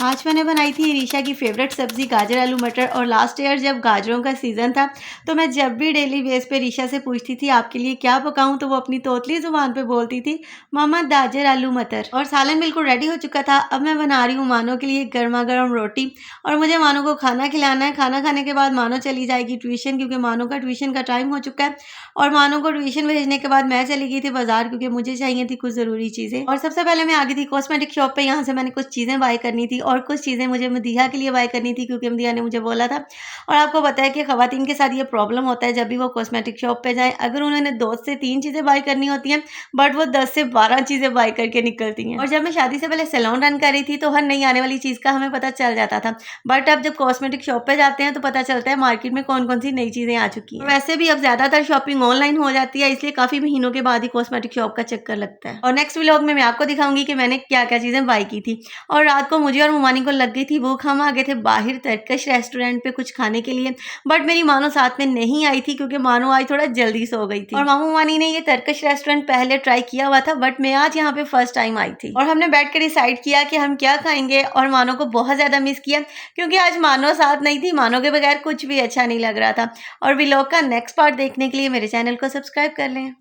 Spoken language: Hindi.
आज मैंने बनाई थी रीशा की फेवरेट सब्ज़ी गाजर आलू मटर। और लास्ट ईयर जब गाजरों का सीज़न था तो मैं जब भी डेली बेस पे रीशा से पूछती थी आपके लिए क्या पकाऊं, तो वो अपनी तोतली ज़ुबान पे बोलती थी मम्मा गाजर आलू मटर। और सालन बिल्कुल रेडी हो चुका था। अब मैं बना रही हूँ मानो के लिए गर्मा गर्म रोटी और मुझे मानो को खाना खिलाना है। खाना खाने के बाद मानो चली जाएगी ट्यूशन, क्योंकि मानो का ट्यूशन का टाइम हो चुका है। और मानो को ट्यूशन भेजने के बाद मैं चली गई थी बाजार, क्योंकि मुझे चाहिए थी कुछ ज़रूरी चीज़ें। और सबसे पहले मैं आ गई थी कॉस्मेटिक शॉप पे। यहाँ से मैंने कुछ चीज़ें बाय करनी थी और कुछ चीज़ें मुझे मदीहा के लिए बाय करनी थी, क्योंकि मदीहा ने मुझे बोला था। और आपको पता है कि ख़वातीन के साथ ये प्रॉब्लम होता है, जब भी वो कॉस्मेटिक शॉप पे जाएँ, अगर उन्होंने 2 से 3 चीज़ें बाय करनी होती हैं, बट वो 10 से 12 चीज़ें बाय करके निकलती हैं। और जब मैं शादी से पहले सैलून रन कर रही थी तो हर नई आने वाली चीज़ का हमें पता चल जाता था, बट अब जब कॉस्मेटिक शॉप पे जाते हैं तो पता चलता है मार्केट में कौन-कौन सी नई चीज़ें आ चुकी हैं। वैसे भी अब ज़्यादातर शॉपिंग ऑनलाइन हो जाती है, इसलिए काफ़ी महीनों के बाद ही कॉस्मेटिक शॉप का चक्कर लगता है। और नेक्स्ट व्लॉग में मैं आपको दिखाऊंगी कि मैंने क्या-क्या चीज़ें बाय की थी। और रात को मुझे और मुमानी को लग गई थी भूख। हम आ गए थे बाहर टर्किश रेस्टोरेंट पे कुछ खाने के लिए, बट मेरी मानो साथ में नहीं आई थी, क्योंकि मानो आज थोड़ा जल्दी सो गई थी। और मामू मानी ने ये टर्किश रेस्टोरेंट पहले ट्राई किया हुआ था, बट मैं आज यहाँ पे फर्स्ट टाइम आई थी। और हमने बैठ कर डिसाइड किया कि हम क्या खाएंगे। और मानो को बहुत ज़्यादा मिस किया, क्योंकि आज मानो साथ नहीं थी। मानो के बगैर कुछ भी अच्छा नहीं लग रहा था। और व्लॉग का नेक्स्ट पार्ट देखने के लिए मेरे चैनल को सब्सक्राइब कर लें।